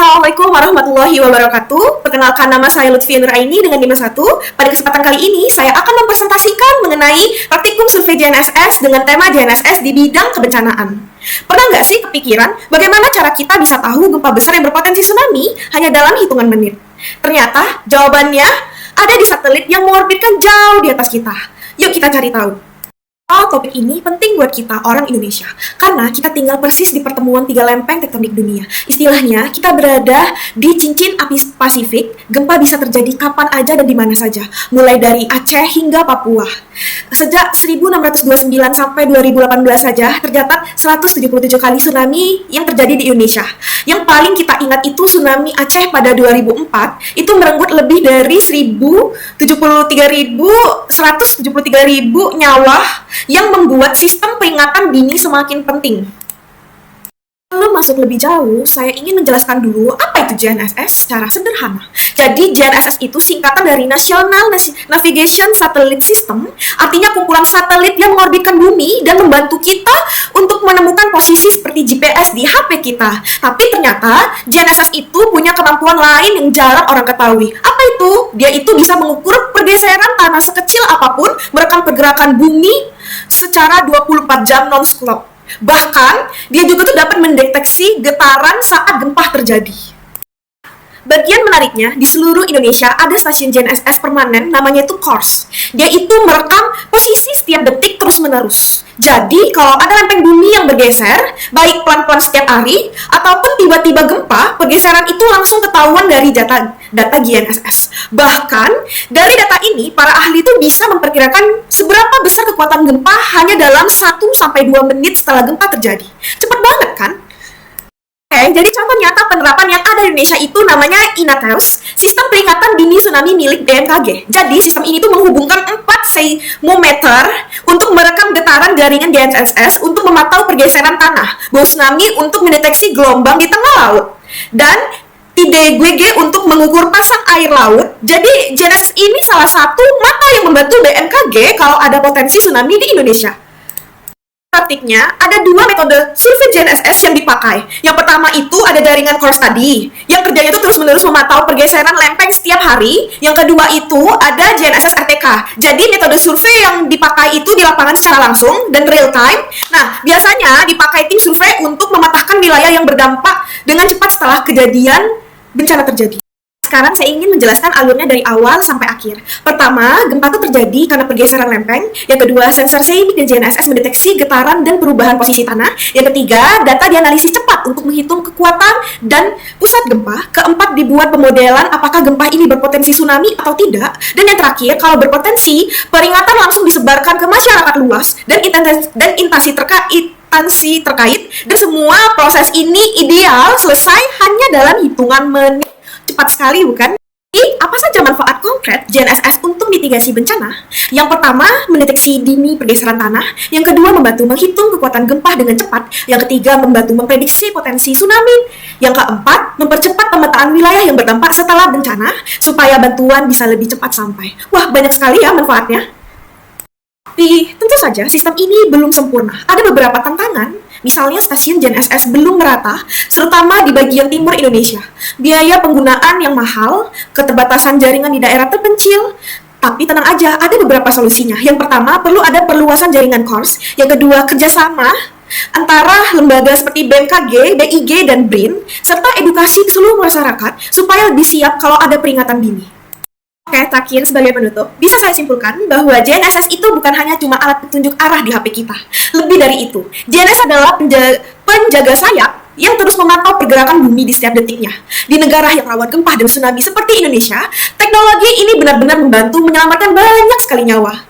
Assalamualaikum warahmatullahi wabarakatuh. Perkenalkan, nama saya Lutfi Nuraini dengan NIM 1. Pada kesempatan kali ini, saya akan mempresentasikan mengenai praktikum survei JNSS dengan tema JNSS di bidang kebencanaan. Pernah nggak sih kepikiran bagaimana cara kita bisa tahu gempa besar yang berpotensi tsunami hanya dalam hitungan menit? Ternyata jawabannya ada di satelit yang mengorbitkan jauh di atas kita. Yuk kita cari tahu. Topik ini penting buat kita orang Indonesia karena kita tinggal persis di pertemuan tiga lempeng tektonik dunia. Istilahnya, kita berada di cincin api Pasifik. Gempa bisa terjadi kapan aja dan di mana saja, mulai dari Aceh hingga Papua. Sejak 1629 sampai 2018 saja tercatat 177 kali tsunami yang terjadi di Indonesia. Yang paling kita ingat itu tsunami Aceh pada 2004, itu merenggut lebih dari 173.000 nyawa, yang membuat sistem peringatan dini semakin penting. Sebelum masuk lebih jauh, saya ingin menjelaskan dulu apa itu JNSS secara sederhana. Jadi JNSS itu singkatan dari National Navigation Satellite System, artinya kumpulan satelit yang mengorbitkan bumi dan membantu kita untuk menemukan posisi seperti GPS di HP kita. Tapi ternyata JNSS itu punya kemampuan lain yang jarang orang ketahui. Apa itu? Dia itu bisa mengukur pergeseran tanah sekecil apapun, merekam pergerakan bumi secara 24 jam non-stop. Bahkan, dia juga tuh dapat mendeteksi getaran saat gempa terjadi. Bagian menariknya, di seluruh Indonesia ada stasiun JNSS permanen, namanya itu CORS. Dia itu merekam posisi setiap detik terus-menerus. Jadi, kalau ada lempeng bumi yang bergeser, baik pelan-pelan setiap hari, ataupun tiba-tiba gempa, pergeseran itu langsung ketahuan dari data JNSS. Bahkan, dari data ini, para ahli itu bisa memperkirakan seberapa besar kekuatan gempa hanya dalam 1-2 menit setelah gempa terjadi. Cepat banget kan? Jadi contoh nyata penerapan yang ada di Indonesia itu namanya INATEUS, sistem peringatan dini tsunami milik BMKG. Jadi sistem ini tuh menghubungkan 4 seismometer untuk merekam getaran jaringan JNSS untuk memantau pergeseran tanah, bau tsunami untuk mendeteksi gelombang di tengah laut, dan IDGWG untuk mengukur pasang air laut. Jadi JNSS ini salah satu mata yang membantu BMKG kalau ada potensi tsunami di Indonesia. Praktiknya, ada 2 metode survei JNSS yang dipakai. Yang pertama itu ada jaringan CORS tadi, yang kerjanya itu terus-menerus memantau pergeseran lempeng setiap hari. Yang kedua itu ada JNSS RTK. Jadi metode survei yang dipakai itu di lapangan secara langsung dan real time. Nah, biasanya dipakai tim survei untuk memetakan wilayah yang berdampak dengan cepat setelah kejadian bencana terjadi. Sekarang saya ingin menjelaskan alurnya dari awal sampai akhir. Pertama, gempa itu terjadi karena pergeseran lempeng. Yang kedua, sensor seismik dan JNSS mendeteksi getaran dan perubahan posisi tanah. Yang ketiga, data dianalisis cepat untuk menghitung kekuatan dan pusat gempa. Keempat, dibuat pemodelan apakah gempa ini berpotensi tsunami atau tidak. Dan yang terakhir, kalau berpotensi, peringatan langsung disebarkan ke masyarakat luas dan instansi terkait. Dan semua proses ini ideal selesai hanya dalam hitungan menit. Cepat sekali, bukan? Jadi, apa saja manfaat konkret JNSS untuk mitigasi bencana? Yang pertama, mendeteksi dini pergeseran tanah. Yang kedua, membantu menghitung kekuatan gempa dengan cepat. Yang ketiga, membantu memprediksi potensi tsunami. Yang keempat, mempercepat pemetaan wilayah yang berdampak setelah bencana, supaya bantuan bisa lebih cepat sampai. Wah, banyak sekali ya manfaatnya. Tapi, tentu saja sistem ini belum sempurna. Ada beberapa tantangan. Misalnya stasiun JNSS belum merata, terutama di bagian timur Indonesia. Biaya penggunaan yang mahal, keterbatasan jaringan di daerah terpencil. Tapi tenang aja, ada beberapa solusinya. Yang pertama, perlu ada perluasan jaringan CORS. Yang kedua, kerjasama antara lembaga seperti BMKG, BIG, dan BRIN, serta edukasi ke seluruh masyarakat supaya lebih siap kalau ada peringatan dini. Oke, terakhir sebagai penutup, bisa saya simpulkan bahwa JNSS itu bukan hanya cuma alat petunjuk arah di HP kita. Lebih dari itu, JNSS adalah penjaga sayap yang terus memantau pergerakan bumi di setiap detiknya. Di negara yang rawan gempa dan tsunami seperti Indonesia, teknologi ini benar-benar membantu menyelamatkan banyak sekali nyawa.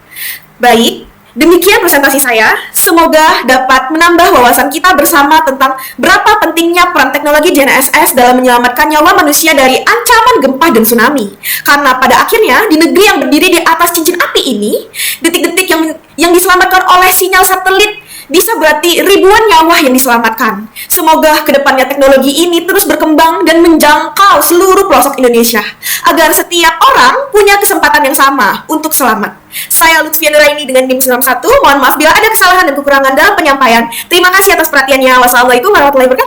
Baik, demikian presentasi saya. Semoga dapat menambah wawasan kita bersama tentang berapa pentingnya peran teknologi JNSS dalam menyelamatkan nyawa manusia dari ancaman gempa dan tsunami. Karena pada akhirnya, di negeri yang berdiri di atas cincin api ini, detik-detik yang diselamatkan oleh sinyal satelit bisa berarti ribuan nyawa yang diselamatkan. Semoga kedepannya teknologi ini terus berkembang dan menjangkau seluruh pelosok Indonesia, agar setiap orang punya kesempatan yang sama untuk selamat. Saya Lutfi Nuraini dengan NIM 1. Mohon maaf bila ada kesalahan dan kekurangan dalam penyampaian. Terima kasih atas perhatiannya. Wassalamualaikum warahmatullahi wabarakatuh.